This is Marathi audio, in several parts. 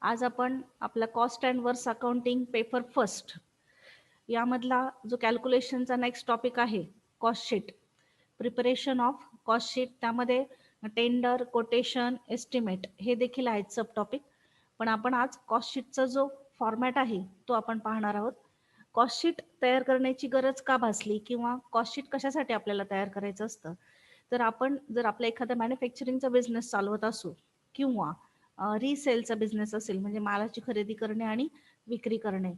आज आपण आपला कॉस्ट अँड वर्स अकाउंटिंग पेपर फर्स्ट यामधला जो कॅल्क्युलेशनचा नेक्स्ट टॉपिक आहे, cost sheet, preparation of cost sheet. त्यामध्ये टेंडर, कोटेशन, एस्टिमेट हे देखील आहेत सब टॉपिक. पण आपण आज कॉस्ट शीटचा जो फॉर्मॅट आहे तो आपण पाहणार आहोत. कॉस्ट शीट तयार करण्याची गरज का भासली किंवा कॉस्ट शीट कशासाठी आपल्याला तयार करायचं असतं, तर आपण जर आपला एखादा मॅन्युफॅक्चरिंगचा बिझनेस चालवत असू किंवा रिसेलचा बिझनेस असेल, म्हणजे मालाची खरेदी करणे आणि विक्री करणे,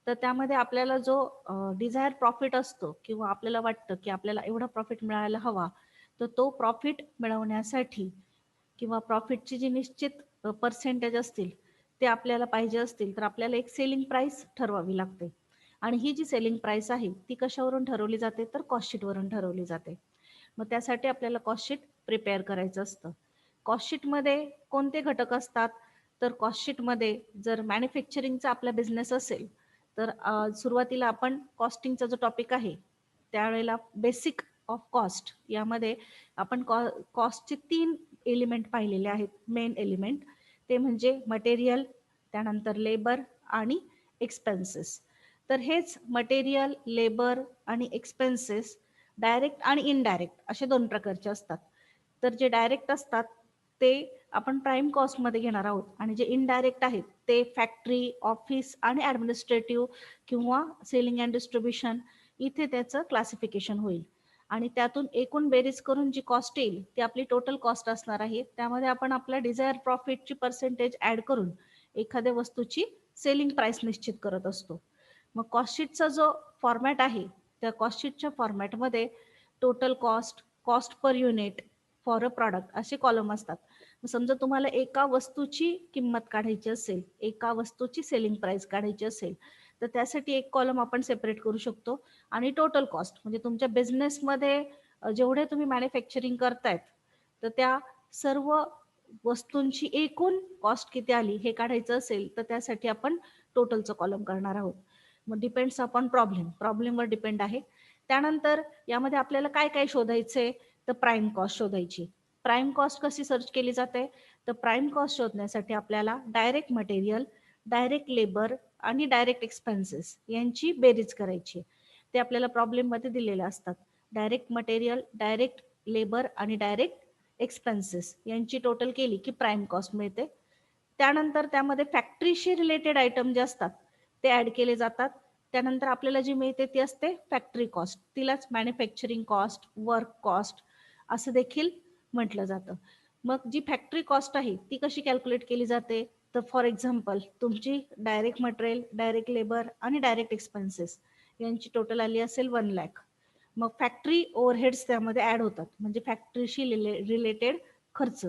तर त्यामध्ये आपल्याला जो डिझायर प्रॉफिट असतो किंवा आपल्याला वाटतं की आपल्याला एवढा प्रॉफिट मिळायला हवा, तर तो प्रॉफिट मिळवण्यासाठी किंवा प्रॉफिटची जी निश्चित पर्सेंटेज असतील ते आपल्याला पाहिजे असतील, तर आपल्याला एक सेलिंग प्राइस ठरवावी लागते. आणि ही जी सेलिंग प्राइस आहे ती कशावरून ठरवली जाते, तर कॉस्ट शीटवरून ठरवली जाते. मग त्यासाठी आपल्याला कॉस्ट शीट प्रिपेअर करायचं असतं. कॉस्ट शीटमध्ये कोणते घटक असतात, तर कॉस्ट शीटमध्ये जर मॅन्युफॅक्चरिंगचा आपला बिझनेस असेल, तर सुरुवातीला आपण कॉस्टिंगचा जो टॉपिक आहे त्यावेळेला बेसिक ऑफ कॉस्ट यामध्ये आपण कॉस्टचे 3 एलिमेंट पाहिलेले आहेत. मेन एलिमेंट ते म्हणजे मटेरियल, त्यानंतर लेबर आणि एक्सपेन्सेस. तर हेच मटेरियल, लेबर आणि एक्सपेन्सेस डायरेक्ट आणि इनडायरेक्ट असे 2 प्रकारचे असतात. तर जे डायरेक्ट असतात ते आपण प्राइम कॉस्टमध्ये घेणार आहोत आणि जे इनडायरेक्ट आहेत ते फॅक्टरी, ऑफिस आणि ॲडमिनिस्ट्रेटिव्ह किंवा सेलिंग अँड डिस्ट्रीब्युशन इथे त्याचं क्लासिफिकेशन होईल. आणि त्यातून एकूण बेरीज करून जी कॉस्ट येईल ती आपली टोटल कॉस्ट असणार आहे. त्यामध्ये आपण आपल्या डिझायर प्रॉफिटची पर्सेंटेज ॲड करून एखाद्या वस्तूची सेलिंग प्राइस निश्चित करत असतो. मग कॉस्ट शीटचा जो फॉर्मॅट आहे त्या कॉस्ट शीटच्या फॉर्मॅटमध्ये total cost, cost per unit, for a product असे कॉलम असतात. समजा तुम्हाला एका वस्तूची किंमत काढायची असेल, एका वस्तूची सेलिंग प्राइस काढायची असेल, तर त्यासाठी एक कॉलम आपण सेपरेट करू शकतो. आणि टोटल कॉस्ट म्हणजे तुमच्या बिझनेसमध्ये जेवढे तुम्ही मॅन्युफॅक्चरिंग करतायत, तर त्या सर्व वस्तूंची एकूण कॉस्ट किती आली हे काढायचं असेल, तर त्यासाठी आपण टोटलचं कॉलम करणार आहोत. मग डिपेंड्स अपॉन प्रॉब्लेमवर डिपेंड आहे. त्यानंतर यामध्ये आपल्याला काय काय शोधायचंय, तर प्राइम कॉस्ट शोधायची. प्राइम कॉस्ट कशी सर्च केली जाते, तर प्राइम कॉस्ट शोधण्यासाठी आपल्याला डायरेक्ट मटेरियल, डायरेक्ट लेबर आणि डायरेक्ट एक्सपेन्सेस यांची बेरीज करायची. ते आपल्याला प्रॉब्लेममध्ये दिलेले असतात. डायरेक्ट मटेरियल, डायरेक्ट लेबर आणि डायरेक्ट एक्सपेन्सेस यांची टोटल केली की प्राइम कॉस्ट मिळते. त्यानंतर त्यामध्ये फॅक्टरीशी रिलेटेड आयटम जे असतात ते ऍड केले जातात. त्यानंतर आपल्याला जी मिळते ती असते फॅक्टरी कॉस्ट, तिलाच मॅन्युफॅक्चरिंग कॉस्ट, वर्क कॉस्ट असं देखील म्हटलं जातं. मग जी फॅक्टरी कॉस्ट आहे ती कशी कॅल्क्युलेट केली जाते, तर फॉर एक्झाम्पल तुमची डायरेक्ट मटेरियल, डायरेक्ट लेबर आणि डायरेक्ट एक्सपेन्सेस यांची टोटल आली असेल 1,00,000. मग फॅक्टरी ओव्हरहेड्स त्यामध्ये ऍड होतात, म्हणजे फॅक्टरीशी रिलेटेड खर्च.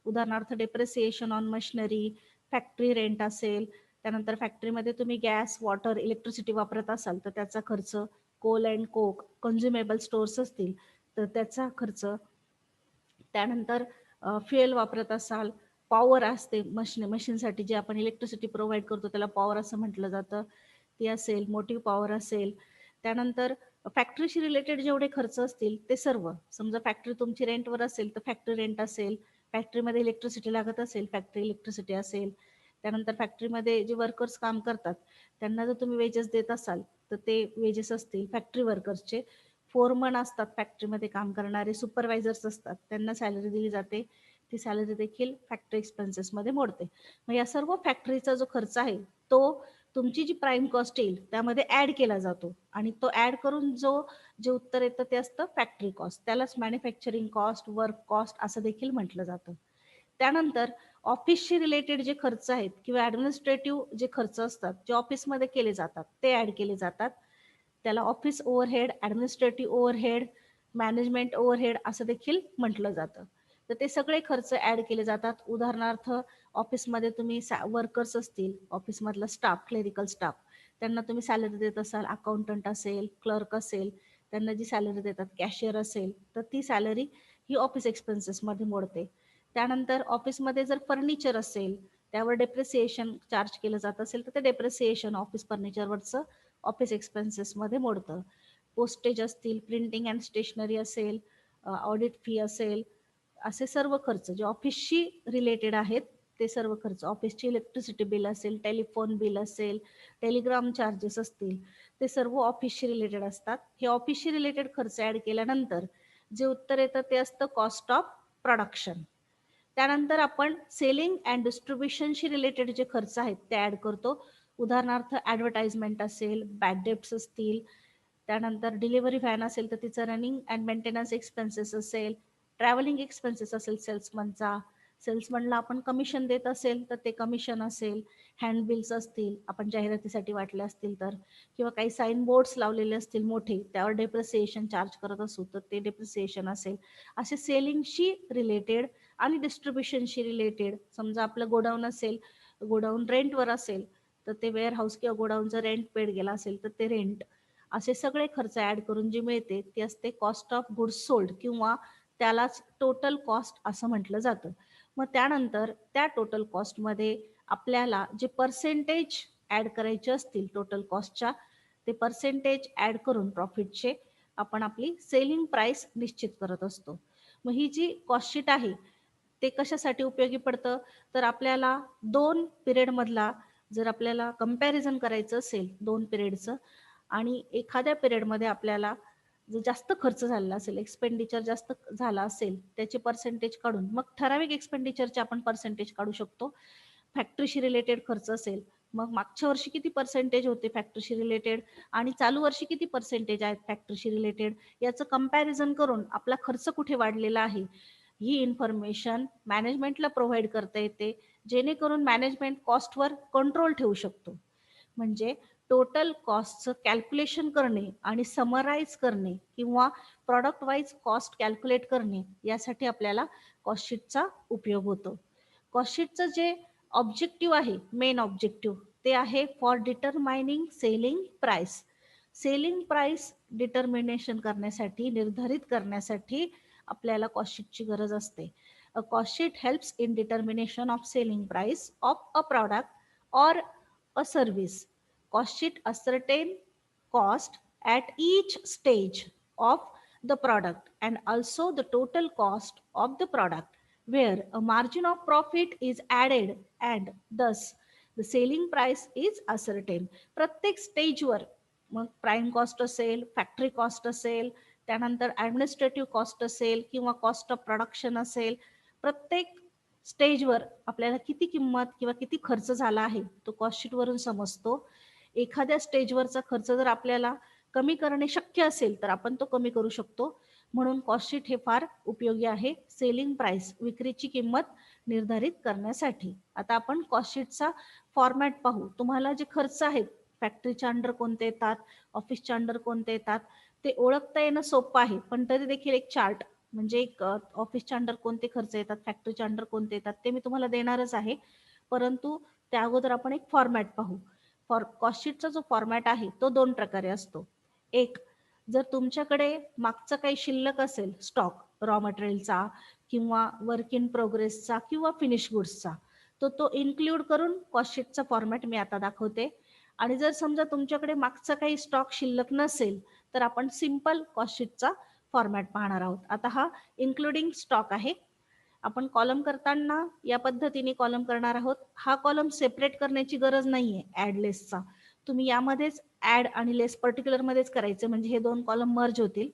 उदाहरणार्थ depreciation on machinery, factory rent असेल, त्यानंतर फॅक्टरीमध्ये तुम्ही गॅस, वॉटर, इलेक्ट्रिसिटी वापरत असाल तर त्याचा खर्च, coal and coke, consumable stores असतील तर त्याचा खर्च, त्यानंतर फ्युएल वापरत असाल, पॉवर असते मशीनसाठी जे आपण इलेक्ट्रिसिटी प्रोव्हाइड करतो त्याला पॉवर असं म्हटलं जातं, ती असेल, मोटिव्ह पॉवर असेल. त्यानंतर फॅक्टरीशी रिलेटेड जेवढे खर्च असतील ते सर्व, समजा फॅक्टरी तुमची रेंटवर असेल तर फॅक्टरी रेंट असेल, फॅक्टरीमध्ये इलेक्ट्रिसिटी लागत असेल फॅक्टरी इलेक्ट्रिसिटी असेल. त्यानंतर फॅक्टरीमध्ये जे वर्कर्स काम करतात त्यांना जर तुम्ही वेजेस देत असाल तर ते वेजेस असतील फॅक्टरी वर्कर्सचे. फोरमन असतात फॅक्टरीमध्ये काम करणारे, सुपरवायझर्स असतात त्यांना सॅलरी दिली जाते, ती सॅलरी देखील फॅक्टरी एक्सपेन्सेसमध्ये मोडते. मग या सर्व फॅक्टरीचा जो खर्च आहे तो तुमची जी प्राइम कॉस्ट येईल त्यामध्ये ऍड केला जातो आणि तो ऍड करून जे उत्तर येतं ते असतं फॅक्टरी कॉस्ट. त्यालाच मॅन्युफॅक्चरिंग कॉस्ट, वर्क कॉस्ट असं देखील म्हटलं जातं. त्यानंतर ऑफिसशी रिलेटेड जे खर्च आहेत किंवा ॲडमिनिस्ट्रेटिव्ह जे खर्च असतात जे ऑफिसमध्ये केले जातात ते ऍड केले जातात. त्याला office overhead, administrative overhead, management overhead असं देखील म्हटलं जातं. तर ते सगळे खर्च ऍड केले जातात. उदाहरणार्थ ऑफिसमध्ये तुम्ही वर्कर्स असतील, ऑफिसमधला स्टाफ, क्लेरिकल स्टाफ, त्यांना तुम्ही सॅलरी देत असाल, अकाउंटंट असेल, क्लर्क असेल, त्यांना जी सॅलरी देतात, कॅशियर असेल, तर ती सॅलरी ही ऑफिस एक्सपेन्सेसमध्ये मोडते. त्यानंतर ऑफिसमध्ये जर फर्निचर असेल त्यावर डेप्रिसिएशन चार्ज केलं जात असेल तर ते डेप्रिसिएशन ऑफिस फर्निचरवरचं ऑफिस एक्सपेन्सेसमध्ये मोडतं. पोस्टेज असतील, प्रिंटिंग अँड स्टेशनरी असेल, ऑडिट फी असेल, असे सर्व खर्च जे ऑफिसशी रिलेटेड आहेत ते सर्व खर्च, ऑफिसची इलेक्ट्रिसिटी बिल असेल, टेलिफोन बिल असेल, टेलिग्राम चार्जेस असतील, ते सर्व ऑफिसशी रिलेटेड असतात. हे ऑफिसशी रिलेटेड खर्च ऍड केल्यानंतर जे उत्तर येतं ते असतं कॉस्ट ऑफ प्रोडक्शन. त्यानंतर आपण सेलिंग अँड डिस्ट्रीब्युशनशी रिलेटेड जे खर्च आहेत ते ऍड करतो. उदाहरणार्थ ऍडव्हर्टाइजमेंट असेल, बॅड डेप्स असतील, त्यानंतर डिलिव्हरी व्हॅन असेल तर तिचं रनिंग अँड मेंटेनन्स एक्सपेन्सेस असेल, ट्रॅव्हलिंग एक्सपेन्सेस असेल सेल्समनचा, सेल्समनला आपण कमिशन देत असेल तर ते कमिशन असेल, हँड बिल्स असतील आपण जाहिरातीसाठी वाटले असतील तर, किंवा काही साईन बोर्ड्स लावलेले असतील मोठे त्यावर डेप्रिसिएशन चार्ज करत असू तर ते डेप्रिसिएशन असेल. असे सेलिंगशी रिलेटेड आणि डिस्ट्रीब्युशनशी रिलेटेड, समजा आपलं गोडाऊन असेल, गोडाऊन रेंटवर असेल तर ते वेअर हाऊस किंवा गोडाऊनचं रेंट पेड गेला असेल तर ते रेंट, असे सगळे खर्च ऍड करून जी मिळते ती असते कॉस्ट ऑफ गुड्स सोल्ड किंवा त्यालाच टोटल कॉस्ट असं म्हटलं जातं. मग त्यानंतर त्या टोटल कॉस्टमध्ये आपल्याला जे पर्सेंटेज ऍड करायचे असतील टोटल कॉस्टच्या, ते पर्सेंटेज ऍड करून प्रॉफिटचे आपण आपली सेलिंग प्राइस निश्चित करत असतो. मग ही जी कॉस्टशीट आहे ते कशासाठी उपयोगी पडतं, तर आपल्याला 2 पिरियडमधला जर आपल्याला कंपॅरिझन करायचं असेल 2 पिरियडचं, आणि एखाद्या पिरियडमध्ये आपल्याला जर जास्त खर्च झालेला असेल, एक्सपेंडिचर जास्त झाला असेल, त्याचे पर्सेंटेज काढून मग ठराविक एक्सपेंडिचरचे आपण पर्सेंटेज काढू शकतो. फॅक्टरीशी रिलेटेड खर्च असेल, मग मागच्या वर्षी किती पर्सेंटेज होते फॅक्टरीशी रिलेटेड आणि चालू वर्षी किती पर्सेंटेज आहेत फॅक्टरीशी रिलेटेड, याचं कंपॅरिझन करून आपला खर्च कुठे वाढलेला आहे ही इन्फॉर्मेशन मॅनेजमेंटला प्रोव्हाइड करता येते, जेणेकरून मॅनेजमेंट कॉस्टवर कंट्रोल ठेवू शकतो. म्हणजे टोटल कॉस्टचं कॅल्क्युलेशन करणे आणि समराईज करणे किंवा प्रॉडक्ट वाईज कॉस्ट कॅल्क्युलेट करणे यासाठी आपल्याला कॉस्टशीटचा उपयोग होतो. कॉस्टशीटचं जे ऑब्जेक्टिव्ह आहे, मेन ऑब्जेक्टिव्ह, ते आहे for determining selling price. Selling price determination करण्यासाठी, निर्धारित करण्यासाठी आपल्याला कॉस्टशीटची गरज असते. A cost sheet helps in determination of selling price of a product or a service. Cost sheet ascertain cost at each stage of the product and also the total cost of the product where a margin of profit is added and thus the selling price is ascertained. प्रत्येक स्टेजवर मग प्राइम कॉस्ट असेल, फॅक्टरी कॉस्ट असेल, त्यानंतर ॲडमिनिस्ट्रेटिव्ह कॉस्ट असेल किंवा कॉस्ट ऑफ प्रोडक्शन असेल, प्रत्येक स्टेजवर आपल्याला किती किंमत किंवा किती खर्च झाला आहे तो कॉस्टशीट वरून समजतो. एखाद्या स्टेजवरचा खर्च जर आपल्याला कमी करणे शक्य असेल तर आपण तो कमी करू शकतो. म्हणून कॉस्टशीट हे फार उपयोगी आहे सेलिंग प्राइस, विक्रीची किंमत निर्धारित करण्यासाठी. आता आपण कॉस्टशीटचा फॉर्मॅट पाहू. तुम्हाला जे खर्च आहेत फॅक्टरीच्या अंडर कोणते येतात, ऑफिसच्या अंडर कोणते येतात, ते ओळखता येणं सोपं आहे, पण तरी देखील एक चार्ट म्हणजे एक ऑफिसच्या अंडर कोणते खर्च येतात, फॅक्टरीच्या अंडर कोणते येतात ते मी तुम्हाला देणारच आहे. परंतु त्या अगोदर आपण एक फॉर्मॅट पाहू. कॉस्टशीटचा जो फॉर्मॅट आहे तो 2 प्रकारे असतो. एक, जर तुमच्याकडे मागचा काही शिल्लक असेल स्टॉक रॉ मटेरियलचा किंवा वर्क इन प्रोग्रेसचा किंवा फिनिश गुड्सचा, तो इन्क्लूड करून कॉस्टशीटचा फॉर्मॅट मी आता दाखवते. आणि जर समजा तुमच्याकडे मागचा काही स्टॉक शिल्लक नसेल तर आपण सिंपल कॉस्टशीटचा फॉर्मॅट पाहणार आहोत. आता हा इन्क्लुडिंग स्टॉक आहे. आपण कॉलम करताना या पद्धतीने कॉलम करणार आहोत. हा कॉलम सेपरेट करण्याची गरज नाहीये ऍड लेसचा. तुम्ही यामध्येच ऍड आणि लेस पर्टिक्युलर मध्येच करायचे, म्हणजे हे 2 कॉलम मर्ज होतील.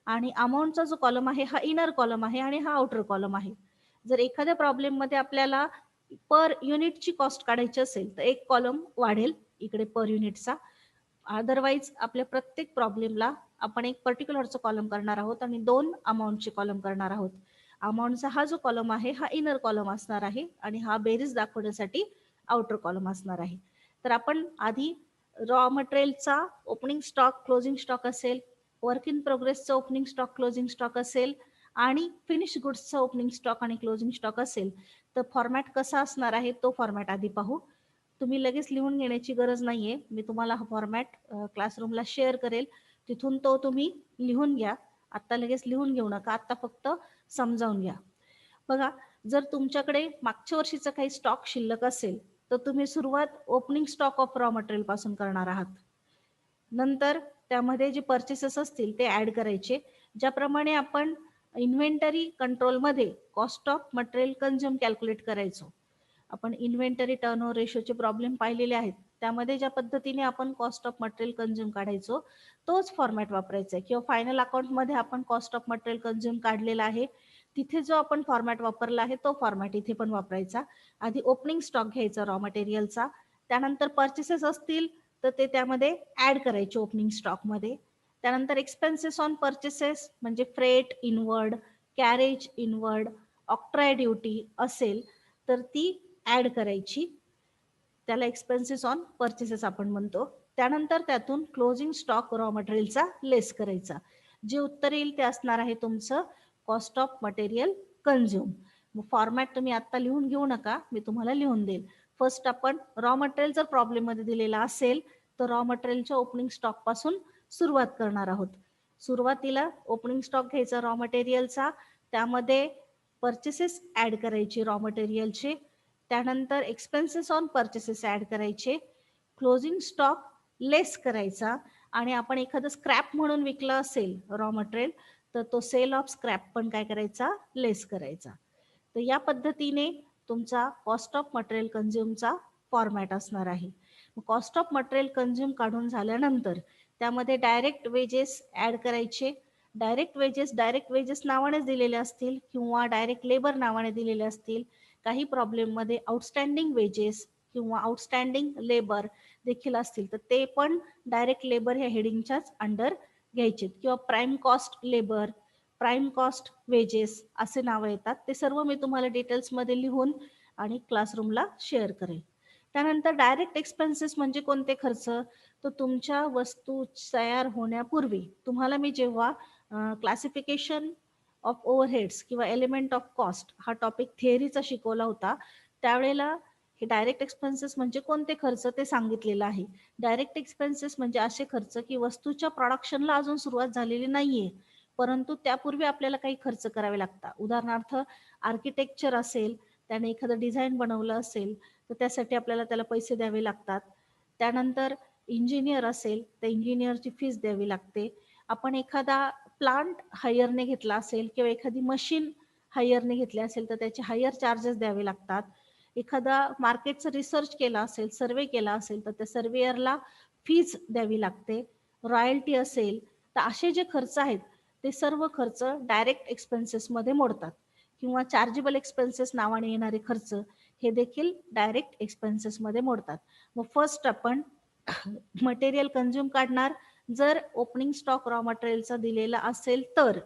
आणि अमाऊंटचा जो कॉलम आहे हा इनर कॉलम आहे आणि हा आउटर कॉलम आहे. जर एखाद्या प्रॉब्लेम मध्ये आपल्याला पर युनिटची कॉस्ट काढायची असेल तर एक कॉलम वाढेल इकडे पर युनिटचा. अदरवाईज आपल्या प्रत्येक प्रॉब्लेमला आपण एक पर्टिक्युलरचा कॉलम करणार आहोत आणि 2 अमाऊंटचे कॉलम करणार आहोत. अमाऊंटचा हा जो कॉलम आहे हा इनर कॉलम असणार आहे आणि हा बेरीज दाखवण्यासाठी आउटर कॉलम असणार आहे. तर आपण आधी रॉ मटेरियलचा ओपनिंग स्टॉक, क्लोजिंग स्टॉक असेल, वर्क इन प्रोग्रेसचा ओपनिंग स्टॉक, क्लोजिंग स्टॉक असेल आणि फिनिश गुड्सचा ओपनिंग स्टॉक आणि क्लोजिंग स्टॉक असेल तर फॉर्मॅट कसा असणार आहे तो फॉर्मॅट आधी पाहू. तुम्ही लगेच लिहून घेण्याची गरज नाहीये, मी तुम्हाला हा फॉर्मॅट क्लासरूमला शेअर करेल, तिथून तो तुम्ही लिहून घ्या. आता लगेच लिहून घेऊ नका, आता फक्त समजावून घ्या. बघा, जर तुमच्याकडे मागच्या वर्षीचा काही स्टॉक शिल्लक असेल तर तुम्ही सुरुवात opening stock of raw material पासून करणार आहात. नंतर त्यामध्ये जे पर्चेसेस असतील ते ऍड करायचे. ज्याप्रमाणे आपण इन्व्हेंटरी कंट्रोलमध्ये cost of material consume calculate करायचो, आपण इन्व्हेंटरी टर्नओव्हर रेशोचे प्रॉब्लेम पाहिलेले आहेत. त्यामध्ये ज्या पद्धतीने आपण कॉस्ट ऑफ मटेरियल कंझ्युम काढायचो तोच फॉर्मॅट वापरायचा आहे, किंवा फायनल अकाउंटमध्ये आपण कॉस्ट ऑफ मटेरियल कंझ्युम काढलेला आहे तिथे जो आपण फॉर्मॅट वापरला आहे तो फॉर्मॅट इथे पण वापरायचा. आधी ओपनिंग स्टॉक घ्यायचा रॉ मटेरियलचा, त्यानंतर परचेसेस असतील तर ते त्यामध्ये ऍड करायचे ओपनिंग स्टॉकमध्ये. त्यानंतर एक्सपेन्सेस ऑन परचेसेस म्हणजे freight inward, carriage inward, octroi duty असेल तर ती ऍड करायची, त्याला एक्सपेन्सेस ऑन परचेसेस आपण म्हणतो. त्यानंतर त्यातून क्लोजिंग स्टॉक रॉ मटेरियलचा लेस करायचा. जे उत्तर येईल ते असणार आहे तुमचं cost of material consume. Format तुम्ही आता लिहून घेऊ नका, मी तुम्हाला लिहून देईल. फर्स्ट आपण रॉ मटेरियल जर प्रॉब्लेम मध्ये दिलेला असेल तर रॉ मटेरियलच्या ओपनिंग स्टॉक पासून सुरुवात करणार आहोत. सुरुवातीला ओपनिंग स्टॉक घ्यायचा रॉ मटेरियलचा, त्यामध्ये परचेसेस ऍड करायचे रॉ मटेरियलचे, त्यानंतर एक्सपेन्सेस ऑन परचेसेस ऍड करायचे, क्लोजिंग स्टॉक लेस करायचा, आणि आपण एखादं स्क्रॅप म्हणून विकलं असेल रॉ मटेरियल तर तो सेल ऑफ स्क्रॅप पण काय करायचा, लेस करायचा. तर या पद्धतीने तुमचा कॉस्ट ऑफ मटेरियल कंझ्युमचा फॉर्मॅट असणार आहे. कॉस्ट ऑफ मटेरियल कंझ्युम काढून झाल्यानंतर त्यामध्ये डायरेक्ट वेजेस ऍड करायचे. डायरेक्ट वेजेस नावानेच दिलेले असतील किंवा डायरेक्ट लेबर नावाने दिलेले असतील. काही प्रॉब्लेममध्ये आउटस्टँडिंग वेजेस किंवा आउटस्टँडिंग लेबर देखील असतील तर ते पण डायरेक्ट लेबर ह्या हेडिंगच्याच अंडर घ्यायचे, किंवा prime cost labour, prime cost wedges असे नावं येतात. ते सर्व मी तुम्हाला डिटेल्समध्ये लिहून आणि क्लासरूमला शेअर करेल. त्यानंतर डायरेक्ट एक्सपेन्सेस म्हणजे कोणते खर्च, तर तुमच्या वस्तू तयार होण्यापूर्वी तुम्हाला मी जेव्हा क्लासिफिकेशन ऑफ ओव्हरहेड्स किंवा एलिमेंट ऑफ कॉस्ट हा टॉपिक थिअरीचा शिकवला होता, त्यावेळेला हे डायरेक्ट एक्सपेन्सेस म्हणजे कोणते खर्च ते सांगितलेलं आहे. डायरेक्ट एक्सपेन्सेस म्हणजे असे खर्च की वस्तूच्या प्रोडक्शनला अजून सुरुवात झालेली नाहीये, परंतु त्यापूर्वी आपल्याला काही खर्च करावे लागतात. उदाहरणार्थ आर्किटेक्चर असेल, त्याने एखादं डिझाईन बनवलं असेल तर त्यासाठी आपल्याला त्याला पैसे द्यावे लागतात. त्यानंतर इंजिनियर असेल तर इंजिनियरची फीस द्यावी लागते. आपण एखादा प्लांट हायरने घेतला असेल किंवा एखादी मशीन हायरने घेतली असेल तर त्याचे हायर चार्जेस द्यावे लागतात. एखादा मार्केटचा रिसर्च केला असेल, सर्वे केला असेल तर त्या सर्वेअरला फीज द्यावी लागते. रॉयल्टी असेल तर असे जे खर्च आहेत ते सर्व खर्च डायरेक्ट एक्सपेन्सेसमध्ये मोडतात, किंवा चार्जेबल एक्सपेन्सेस नावाने येणारे खर्च हे देखील डायरेक्ट एक्सपेन्सेसमध्ये मोडतात. मग फर्स्ट आपण मटेरियल कंझ्युम काढणार जर ओपनिंग स्टॉक रॉ मटेरियलचा दिलेला असेल तर.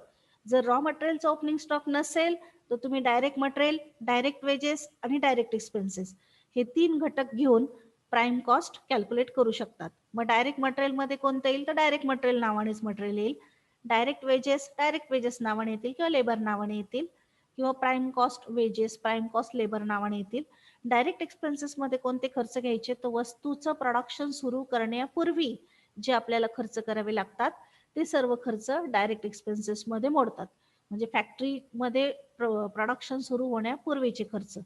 जर रॉ मटेरियलचा ओपनिंग स्टॉक नसेल तर तुम्ही डायरेक्ट मटेरियल, डायरेक्ट वेजेस आणि डायरेक्ट एक्सपेन्सेस हे 3 घटक घेऊन प्राइम कॉस्ट कॅल्क्युलेट करू शकतात. मग डायरेक्ट मटेरियलमध्ये कोणतं येईल तर डायरेक्ट मटेरियल नावानेच मटेरियल येईल. डायरेक्ट वेजेस नावाने येतील किंवा लेबर नावाने येतील, किंवा prime cost wedges, prime cost labour नावाने येतील. डायरेक्ट एक्सपेन्सेसमध्ये कोणते खर्च घ्यायचे तर वस्तूचं प्रोडक्शन सुरू करण्यापूर्वी जे आपल्याला खर्च करावे लागतात ते सर्व खर्च डायरेक्ट एक्सपेन्सेसमध्ये मोडतात. म्हणजे फॅक्टरीमध्ये प्रोडक्शन सुरू होण्यापूर्वीचे खर्च.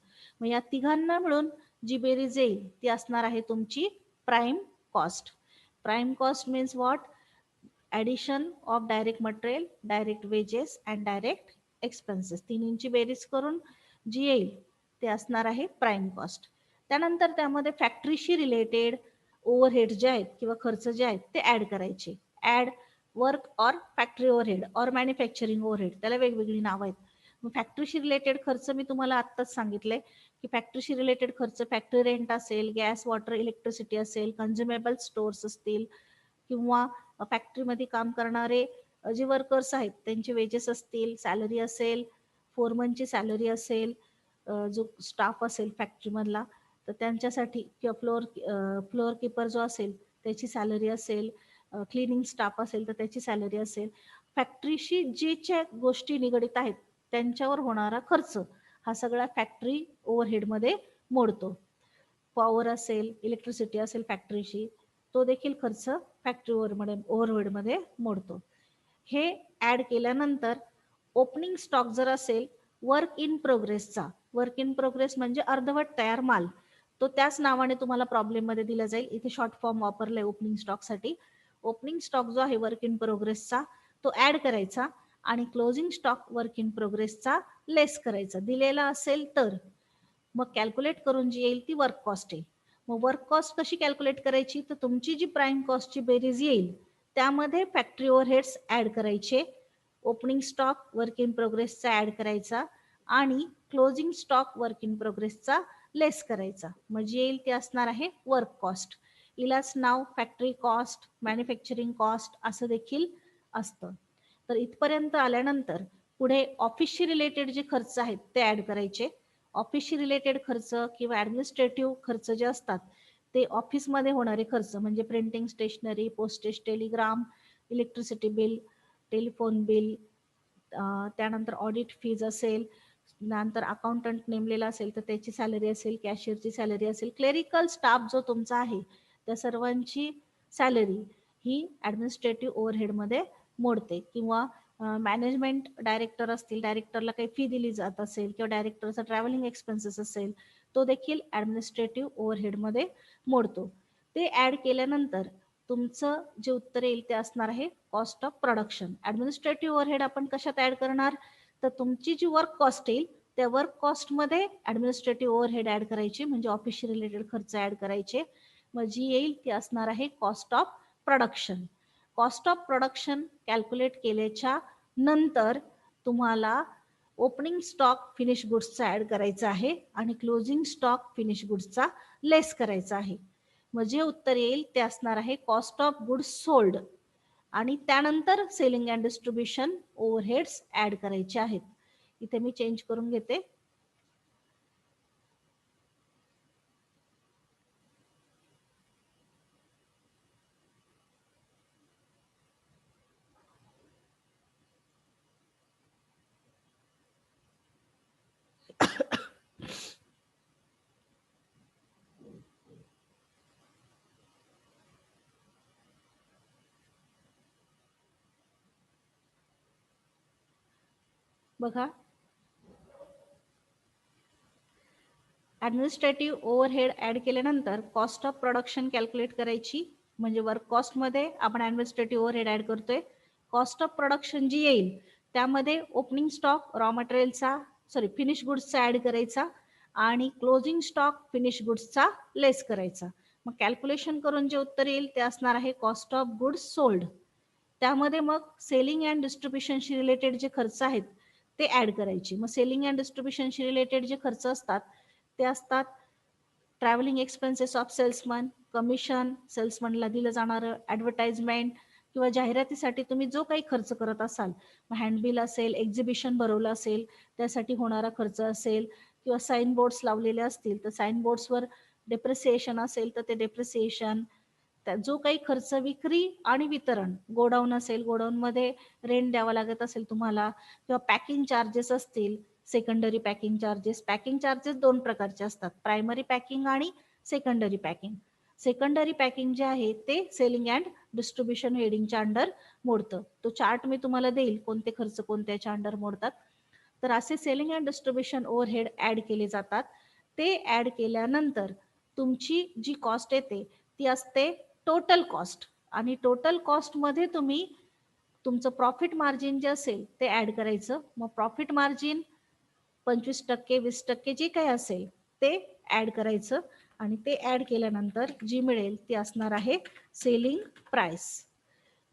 मग या तिघांना मिळून जी बेरीज येईल ती असणार आहे तुमची prime cost. Prime cost means what, addition of direct material, direct wages and direct expenses, तिन्हींची बेरीज करून जी येईल ते असणार आहे प्राइम कॉस्ट. त्यानंतर त्यामध्ये फॅक्टरीशी रिलेटेड ओव्हरहेड जे आहेत किंवा खर्च जे आहेत ते ऍड करायचे. Add work or factory overhead or manufacturing overhead, त्याला वेगवेगळी नावं आहेत. मग फॅक्टरीशी रिलेटेड खर्च मी तुम्हाला आत्ताच सांगितलंय की फॅक्टरीशी रिलेटेड खर्च फॅक्टरी रेंट असेल, गॅस वॉटर इलेक्ट्रिसिटी असेल, कन्झ्युमेबल स्टोअर्स असतील, किंवा फॅक्टरीमध्ये काम करणारे जे वर्कर्स आहेत त्यांचे वेजेस असतील, सॅलरी असेल, फोरमनची सॅलरी असेल, जो स्टाफ असेल फॅक्टरीमधला तर त्यांच्यासाठी, किंवा फ्लोअर कीपर जो असेल त्याची सॅलरी असेल, क्लिनिंग स्टाफ असेल तर त्याची सॅलरी असेल. फॅक्टरीशी जे गोष्टी निगडित आहेत त्यांच्यावर होणारा खर्च हा सगळा फॅक्टरी ओव्हरहेडमध्ये मोडतो. पॉवर असेल, इलेक्ट्रिसिटी असेल फॅक्टरीशी, तो देखील खर्च फॅक्टरी ओव्हरहेडमध्ये मोडतो. हे ऍड केल्यानंतर ओपनिंग स्टॉक जर असेल वर्क इन प्रोग्रेसचा, वर्क इन प्रोग्रेस म्हणजे अर्धवट तयार माल, तो त्याच नावाने तुम्हाला प्रॉब्लेम मध्ये दिला जाईल. इथे शॉर्ट फॉर्म वापरलाय ओपनिंग स्टॉक साठी. ओपनिंग स्टॉक जो आहे वर्क इन प्रोग्रेसचा तो ऍड करायचा आणि क्लोजिंग स्टॉक वर्क इन प्रोग्रेसचा लेस करायचा दिलेला असेल तर. मग कॅल्क्युलेट करून जी येईल ती वर्क कॉस्ट येईल. मग वर्क कॉस्ट कशी कॅल्क्युलेट करायची, तर तुमची जी प्राईम कॉस्टची बेरीज येईल त्यामध्ये फॅक्टरी ओव्हरहेड्स ऍड करायचे, ओपनिंग स्टॉक वर्क इन प्रोग्रेसचा ऍड करायचा आणि क्लोजिंग स्टॉक वर्क इन प्रोग्रेसचा लेस करायचा. मग जे येईल ते असणार आहे वर्क कॉस्ट. इलाच नाव फॅक्टरी कॉस्ट, मॅन्युफॅक्चरिंग कॉस्ट असं देखील असतं. तर इथपर्यंत आल्यानंतर पुढे ऑफिसशी रिलेटेड जे खर्च आहेत ते ऍड करायचे. ऑफिसशी रिलेटेड खर्च किंवा ऍडमिनिस्ट्रेटिव्ह खर्च जे असतात ते ऑफिसमध्ये होणारे खर्च म्हणजे printing, stationery, postage, telegram, electricity bill, telephone bill, त्यानंतर ऑडिट फीज असेल, नंतर अकाउंटंट नेमलेला असेल तर त्याची सॅलरी असेल, कॅशियरची सॅलरी असेल, क्लेरिकल स्टाफ जो तुमचा आहे त्या सर्वांची सॅलरी ही ऍडमिनिस्ट्रेटिव्ह ओव्हरहेडमध्ये मोडते. किंवा मॅनेजमेंट डायरेक्टर असतील, डायरेक्टरला काही फी दिली जात असेल किंवा डायरेक्टरचा ट्रॅव्हलिंग एक्सपेन्सेस असेल तो देखील ऍडमिनिस्ट्रेटिव्ह ओव्हरहेडमध्ये मोडतो. ते ऍड केल्यानंतर तुमचं जे उत्तर येईल ते असणार आहे cost of production. Administrative overhead आपण कशात ऍड करणार, तर तुमची जी वर्क कॉस्ट येईल त्या वर्क कॉस्टमध्ये ऍडमिनिस्ट्रेटिव्ह ओव्हरहेड ऍड करायचे म्हणजे ऑफिसशी रिलेटेड खर्च ऍड करायचे. मग जी येईल ती असणार आहे cost of production. Cost of production calculate केल्याच्या नंतर तुम्हाला ओपनिंग स्टॉक फिनिश गुड्सचा ऍड करायचा आहे आणि क्लोजिंग स्टॉक फिनिश गुड्सचा लेस करायचा आहे. मग जे उत्तर येईल ते असणार आहे कॉस्ट ऑफ गुड्स सोल्ड आणि त्यानंतर selling and distribution overheads add करायचे आहेत. इथे मी चेंज करून घेते. बघा, ऍडमिनिस्ट्रेटिव्ह ओव्हरहेड ऍड केल्यानंतर कॉस्ट ऑफ प्रोडक्शन कॅल्क्युलेट करायची म्हणजे वर्क कॉस्टमध्ये आपण ऍडमिनिस्ट्रेटिव्ह ओव्हरहेड ऍड करतोय. कॉस्ट ऑफ प्रोडक्शन जी येईल त्यामध्ये ओपनिंग स्टॉक रॉ मटेरियलचा फिनिश गुड्सचा ऍड करायचा आणि क्लोजिंग स्टॉक फिनिश गुड्सचा लेस करायचा. मग कॅल्क्युलेशन करून जे उत्तर येईल ते असणार आहे कॉस्ट ऑफ गुड्स सोल्ड. त्यामध्ये मग सेलिंग अँड डिस्ट्रीब्युशनशी रिलेटेड जे खर्च आहेत ते ऍड करायचे. मग सेलिंग अँड डिस्ट्रीब्युशनशी रिलेटेड जे खर्च असतात ते असतात travelling expenses of salesman, commission, सेल्समनला दिलं जाणारं, ॲडव्हर्टाइजमेंट किंवा जाहिरातीसाठी तुम्ही जो काही खर्च करत असाल, हँडबिल असेल, एक्झिबिशन भरवलं असेल त्यासाठी होणारा खर्च असेल किंवा साईन बोर्ड्स लावलेले असतील तर साईन बोर्ड्सवर डेप्रिसिएशन असेल तर ते डेप्रिसिएशन, जो काही खर्च विक्री आणि वितरण, गोडाऊन असेल गोडाऊनमध्ये रेंट द्यावा लागत असेल तुम्हाला किंवा पॅकिंग चार्जेस असतील, सेकंडरी पॅकिंग चार्जेस दोन प्रकारचे असतात, प्रायमरी पॅकिंग आणि सेकंडरी पॅकिंग. सेकंडरी पॅकिंग जे आहे ते सेलिंग अँड डिस्ट्रीब्युशन हेडिंगच्या अंडर मोडतं. तो चार्ट मी तुम्हाला देईल कोणते खर्च कोणत्याच्या अंडर मोडतात. तर असे selling and distribution overhead add केले जातात. ते ऍड केल्यानंतर तुमची जी कॉस्ट येते ती असते टोटल कॉस्ट आणि टोटल कॉस्टमध्ये तुम्ही तुमचं प्रॉफिट मार्जिन जे असेल ते ऍड करायचं. मग प्रॉफिट मार्जिन 25%, 20% जे काही असेल ते ऍड करायचं आणि ते ऍड केल्यानंतर जी मिळेल ती असणार आहे सेलिंग प्राइस.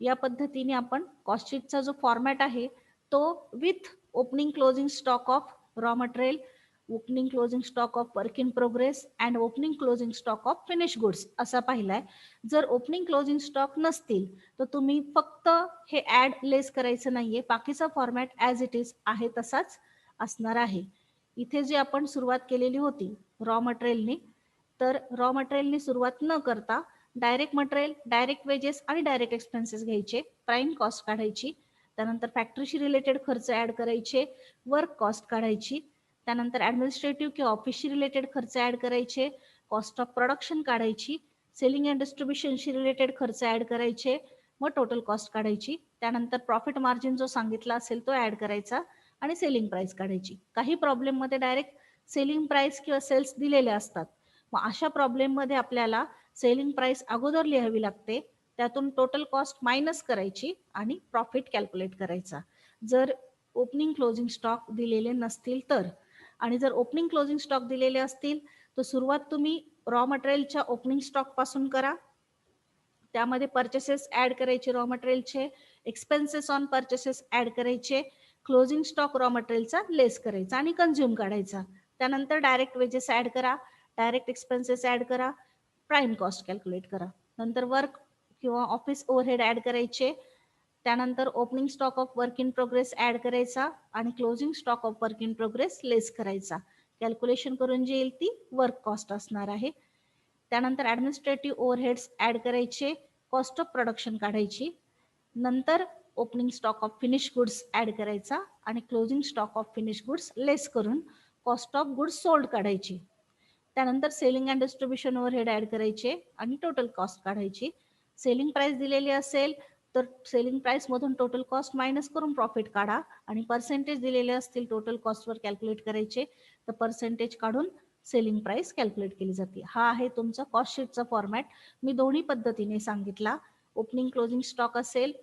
या पद्धतीने आपण कॉस्टशीटचा जो फॉर्मॅट आहे तो with opening closing stock of raw material, opening closing stock of work in progress and opening closing stock of finish goods असा पाहिलाय. जर ओपनिंग क्लोजिंग स्टॉक नसतील तर तुम्ही फक्त हे ऍड लेस करायचं नाहीये, बाकीचा फॉर्मॅट ॲज इट इज आहे तसाच असणार आहे. इथे जी आपण सुरुवात केलेली होती रॉ मटेरियलनी, तर रॉ मटेरियलनी सुरुवात न करता डायरेक्ट मटेरियल, डायरेक्ट वेजेस आणि डायरेक्ट एक्सपेन्सेस घ्यायचे, प्राईम कॉस्ट काढायची, त्यानंतर फॅक्टरीशी रिलेटेड खर्च ऍड करायचे, वर्क कॉस्ट काढायची, त्यानंतर ऍडमिनिस्ट्रेटिव्ह किंवा ऑफिसशी रिलेटेड खर्च ऍड करायचे, कॉस्ट ऑफ प्रोडक्शन काढायची, सेलिंग अँड डिस्ट्रीब्युशनशी रिलेटेड खर्च ऍड करायचे, मग टोटल कॉस्ट काढायची, त्यानंतर प्रॉफिट मार्जिन जो सांगितला असेल तो ऍड करायचा आणि सेलिंग प्राइस काढायची. काही प्रॉब्लेममध्ये डायरेक्ट सेलिंग प्राइस किंवा सेल्स दिलेले असतात. मग अशा प्रॉब्लेममध्ये आपल्याला सेलिंग प्राइस अगोदर लिहावी लागते, त्यातून टोटल कॉस्ट मायनस करायची आणि प्रॉफिट कॅल्क्युलेट करायचा जर ओपनिंग क्लोजिंग स्टॉक दिलेले नसतील तर. आणि जर ओपनिंग क्लोजिंग स्टॉक दिलेले असतील तर सुरुवात तुम्ही रॉ मटेरियलच्या ओपनिंग स्टॉक पासून करा. त्यामध्ये परचेसेस ऍड करायचे रॉ मटेरियलचे, एक्सपेन्सेस ऑन परचेसेस ऍड करायचे, क्लोजिंग स्टॉक रॉ मटेरियलचा लेस करायचा आणि कंझ्युम काढायचा. त्यानंतर डायरेक्ट वेजेस ऍड करा, डायरेक्ट एक्सपेन्सेस ऍड करा, प्राइम कॉस्ट कॅल्क्युलेट करा. नंतर वर्क किंवा ऑफिस ओव्हरहेड ऍड करायचे. त्यानंतर opening stock of work in progress add करायचा आणि closing stock of work in progress less करायचा. कॅल्क्युलेशन करून जी येईल ती वर्क कॉस्ट असणार आहे. त्यानंतर ऍडमिनिस्ट्रेटिव्ह ओव्हरहेड्स ऍड करायचे, कॉस्ट ऑफ प्रोडक्शन काढायची. नंतर opening stock of finish goods add करायचा आणि closing stock of finish goods less करून कॉस्ट ऑफ गुड्स सोल्ड काढायची. त्यानंतर selling and distribution overhead add करायचे आणि टोटल कॉस्ट काढायची. सेलिंग प्राइस दिलेली असेल तर सेलिंग प्राइस मधून टोटल कॉस्ट मायनस करून प्रॉफिट काढा आणि पर्सेंटेज दिलेले असतील टोटल कॉस्टवर कॅल्क्युलेट करायचे तर पर्सेंटेज काढून सेलिंग प्राइस कॅल्क्युलेट केली जाते. हा आहे तुमचा कॉस्ट शीटचा फॉर्मॅट. मी दोन्ही पद्धतीने सांगितला. ओपनिंग क्लोजिंग स्टॉक असेल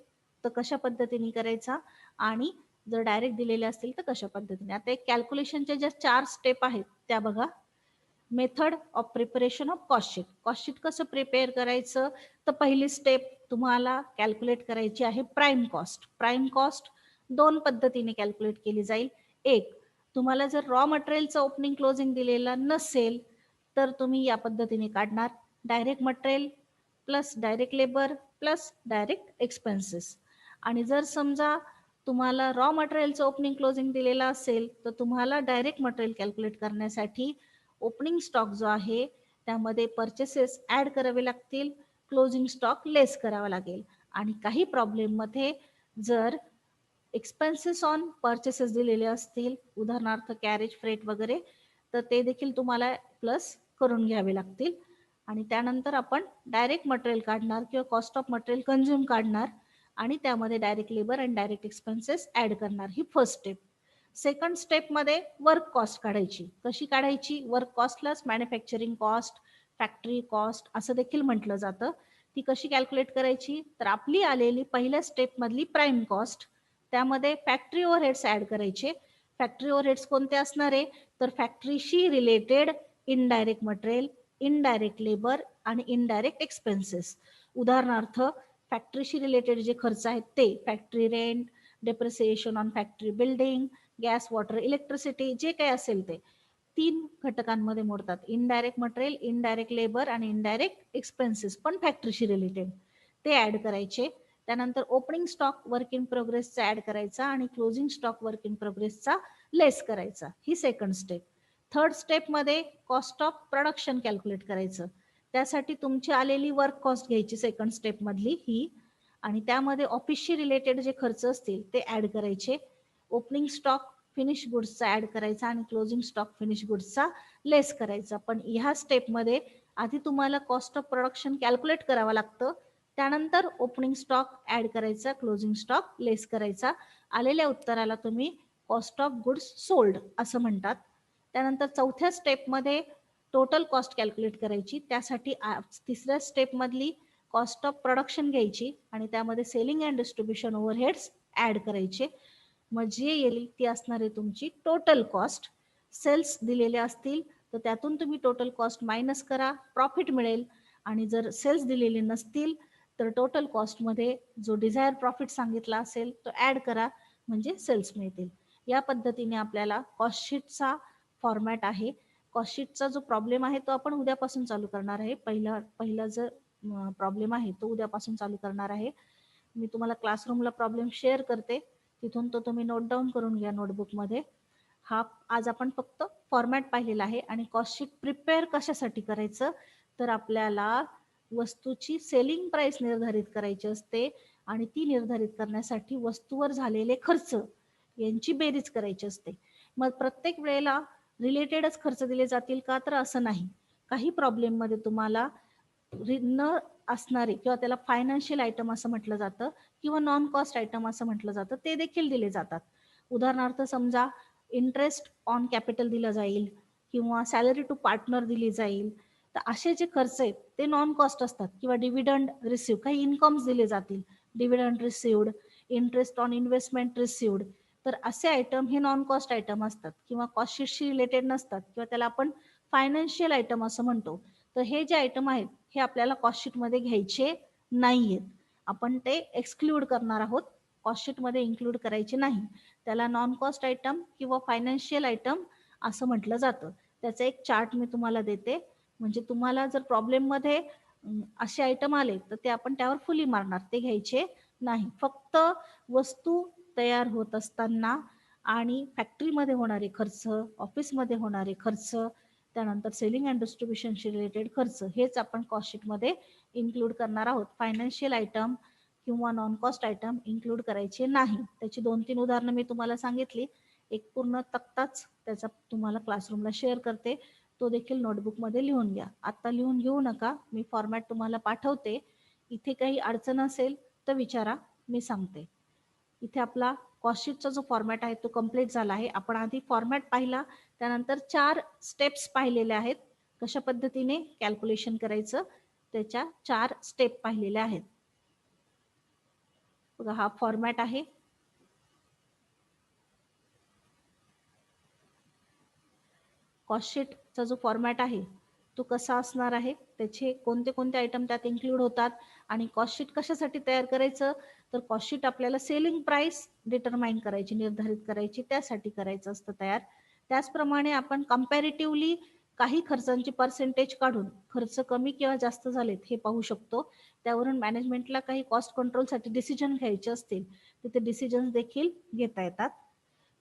तर कशा पद्धतीने करायचा आणि जर डायरेक्ट दिलेले असतील तर कशा पद्धतीने. आता एक कॅल्क्युलेशनच्या ज्या 4 स्टेप आहेत त्या बघा. Method of preparation of cost sheet. Cost sheet कसं प्रिपेअर करायचं तर पहिली स्टेप तुम्हाला कॅल्क्युलेट करायची आहे प्राइम कॉस्ट. प्राइम कॉस्ट 2 पद्धतीने कॅल्क्युलेट केली जाईल. एक, तुम्हाला जर रॉ मटेरियलचं ओपनिंग क्लोजिंग दिलेलं नसेल तर तुम्ही या पद्धतीने काढणार, direct material plus direct labour plus direct expenses. आणि जर समजा तुम्हाला रॉ मटेरियलचं ओपनिंग क्लोजिंग दिलेलं असेल तर तुम्हाला डायरेक्ट मटेरियल कॅल्क्युलेट करण्यासाठी ओपनिंग स्टॉक जो आहे त्यामध्ये परचेसेस ऍड करावे लागतील, क्लोजिंग स्टॉक लेस करावा लागेल. आणि काही प्रॉब्लेममध्ये जर एक्सपेन्सेस ऑन परचेसेस दिलेले असतील, उदाहरणार्थ कॅरेज फ्रेट वगैरे, तर ते देखील तुम्हाला प्लस करून घ्यावे लागतील. आणि त्यानंतर आपण डायरेक्ट मटेरियल काढणार किंवा कॉस्ट ऑफ मटेरियल कंझ्युम काढणार आणि त्यामध्ये डायरेक्ट लेबर आणि डायरेक्ट एक्सपेन्सेस ऍड करणार. ही फर्स्ट स्टेप. सेकंड स्टेपमध्ये वर्क कॉस्ट काढायची. कशी काढायची? वर्क कॉस्टलाच मॅन्युफॅक्चरिंग कॉस्ट, फॅक्टरी कॉस्ट असं देखील म्हटलं जातं. ती कशी कॅल्क्युलेट करायची? तर आपली आलेली पहिल्या स्टेपमधली प्राइम कॉस्ट, त्यामध्ये फॅक्टरी ओव्हरहेड्स ऍड करायचे. फॅक्टरी ओव्हरहेड्स कोणते असणार आहे? तर फॅक्टरीशी related indirect material, indirect labour आणि इनडायरेक्ट एक्सपेन्सेस. उदाहरणार्थ फॅक्टरीशी रिलेटेड जे खर्च आहेत ते factory rent, depreciation on factory building, gas, water, electricity, जे काही असेल ते 3 घटकांमध्ये मोडतात. इनडायरेक्ट मटेरियल, इनडायरेक्ट लेबर आणि इनडायरेक्ट एक्सपेन्सेस पण फॅक्टरीशी रिलेटेड, ते ऍड करायचे. त्यानंतर ओपनिंग स्टॉक वर्क इन प्रोग्रेसचा ऍड करायचा आणि क्लोजिंग स्टॉक वर्क इन प्रोग्रेसचा लेस करायचा. ही सेकंड स्टेप. थर्ड स्टेपमध्ये कॉस्ट ऑफ प्रोडक्शन कॅल्क्युलेट करायचं. त्यासाठी तुमची आलेली वर्क कॉस्ट घ्यायची सेकंड स्टेप मधली ही, आणि त्यामध्ये ऑफिसशी रिलेटेड जे खर्च असतील ते ऍड करायचे. ओपनिंग स्टॉक फिनिश गुड्सचा ऍड करायचा आणि क्लोजिंग स्टॉक फिनिश गुड्सचा लेस करायचा. पण ह्या स्टेपमध्ये आधी तुम्हाला कॉस्ट ऑफ प्रोडक्शन कॅल्क्युलेट करावं लागतं, त्यानंतर ओपनिंग स्टॉक ऍड करायचा, क्लोजिंग स्टॉक लेस करायचा. आलेल्या उत्तराला तुम्ही कॉस्ट ऑफ गुड्स सोल्ड असं म्हणतात. त्यानंतर चौथ्या स्टेपमध्ये टोटल कॉस्ट कॅल्क्युलेट करायची. त्यासाठी तिसऱ्या स्टेपमधली कॉस्ट ऑफ प्रोडक्शन घ्यायची आणि त्यामध्ये selling and distribution overheads add करायचे. मग जे येईल ती असणार आहे तुमची टोटल कॉस्ट. सेल्स दिलेले असतील तर त्यातून तुम्ही टोटल कॉस्ट मायनस करा, प्रॉफिट मिळेल. आणि जर सेल्स दिलेले नसतील तर टोटल कॉस्टमध्ये जो डिझायर प्रॉफिट सांगितला असेल तो ऍड करा, म्हणजे सेल्स मिळतील. या पद्धतीने आपल्याला कॉस्ट शीटचा फॉर्मॅट आहे. कॉस्ट शीटचा जो प्रॉब्लेम आहे तो आपण उद्यापासून चालू करणार आहे. पहिला जर प्रॉब्लेम आहे तो उद्यापासून चालू करणार आहे. मी तुम्हाला क्लासरूमला प्रॉब्लेम शेअर करते, तिथून तो तुम्ही नोट डाऊन करून घ्या नोटबुकमध्ये. हा आज आपण फक्त फॉर्मॅट पाहिलेला आहे. आणि कॉस्ट शीट प्रिपेअर कशासाठी करायचं तर आपल्याला वस्तूची सेलिंग प्राइस निर्धारित करायची असते आणि ती निर्धारित करण्यासाठी वस्तूवर झालेले खर्च यांची बेरीज करायची असते. मग प्रत्येक वेळेला रिलेटेडच खर्च दिले जातील का तर असं नाही. काही प्रॉब्लेममध्ये तुम्हाला न असणारे किंवा त्याला फायनान्शियल आयटम असं म्हटलं जातं किंवा नॉन कॉस्ट आयटम असं म्हटलं जातं, ते देखील दिले जातात. उदाहरणार्थ समजा इंटरेस्ट ऑन कॅपिटल दिलं जाईल किंवा सॅलरी टू पार्टनर दिली जाईल, तर असे जे खर्च आहेत ते नॉन कॉस्ट असतात. किंवा डिव्हिडंड रिसिव्ह, काही इन्कम्स दिले जातील, dividend received, interest on investment received, तर असे आयटम हे नॉन कॉस्ट आयटम असतात किंवा कॉस्ट शीटशी रिलेटेड नसतात किंवा त्याला आपण फायनान्शियल आयटम असं म्हणतो. तर हे जे आयटम आहेत हे आपल्याला कॉस्ट शीटमध्ये घ्यायचे नाहीयेत. आपण ते एक्सक्लूड करणार आहोत, कॉस्ट शीटमध्ये इन्क्लूड करायचे नाही. त्याला नॉन कॉस्ट आयटम किंवा फायनान्शियल आयटम असं म्हटलं जातं. त्याचा एक चार्ट मी तुम्हाला देते, म्हणजे तुम्हाला जर प्रॉब्लेममध्ये असे आयटम आले तर ते आपण त्यावर फुली मारणार, ते घ्यायचे नाही. फक्त वस्तू तयार होत असताना आणि फॅक्टरीमध्ये होणारे खर्च, ऑफिसमध्ये होणारे खर्च, त्यानंतर सेलिंग अँड डिस्ट्रीब्युशनशी रिलेटेड खर्च हेच आपण कॉस्ट शीटमध्ये इन्क्लूड करणार आहोत. फायनान्शियल आयटम किंवा नॉन कॉस्ट आयटम इन्क्लूड करायचे नाही. त्याची 2-3 उदाहरणं मी तुम्हाला सांगितली. एक पूर्ण तक्ताच त्याचा तुम्हाला क्लासरूमला शेअर करते, तो देखील नोटबुकमध्ये लिहून घ्या. आत्ता लिहून घेऊ नका, मी फॉर्मॅट तुम्हाला पाठवते. इथे काही अडचण असेल तर विचारा, मी सांगते. इथे आपला कॉस्ट शीटचा जो फॉर्मॅट आहे तो कंप्लीट झाला आहे. आपण आधी फॉर्मॅट पाहिला, त्यानंतर 4 स्टेप्स पाहिलेल्या आहेत. कशा पद्धतीने कॅल्क्युलेशन करायचं त्याच्या 4 स्टेप पाहिलेल्या आहेत. बघा हा फॉर्मॅट आहे. कॉस्ट शीटचा जो फॉर्मॅट आहे तो कसा असणार आहे, त्याचे कोणते कोणते आयटम त्यात इन्क्लूड होतात आणि कॉस्ट शीट कशासाठी तयार करायचं, तर कॉस्ट शीट आपल्याला सेलिंग प्राइस डिटरमाइन करायची, निर्धारित करायची, त्यासाठी करायचं असतं तयार. त्याचप्रमाणे आपण कंपॅरेटिव्हली काही खर्चांची पर्सेंटेज काढून खर्च कमी किंवा जास्त झालेत हे पाहू शकतो. त्यावरून मॅनेजमेंटला काही कॉस्ट कंट्रोलसाठी डिसिजन घ्यायचे असतील तर ते डिसिजन्स देखील घेता येतात.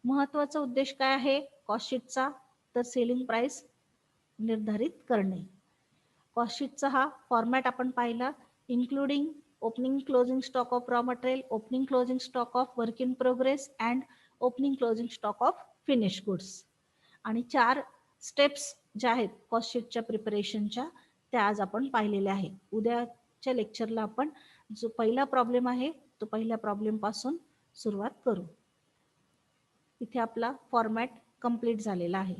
महत्त्वाचा उद्देश काय आहे कॉस्ट शीटचा, तर सेलिंग प्राइस निर्धारित करणे. कॉस्ट शीटचा हा फॉर्मॅट आपण पाहिला, including opening closing stock of raw material, opening closing stock of work in progress and opening closing stock of finish goods. आणि 4 स्टेप्स ज्या आहेत कॉस्ट शीटच्या प्रिपरेशनच्या त्या आज आपण पाहिलेल्या आहे. उद्याच्या लेक्चरला आपण जो पहिला प्रॉब्लेम आहे तो पहिल्या प्रॉब्लेम पासून सुरुवात करू. इथे आपला फॉर्मॅट कंप्लीट झालेला आहे.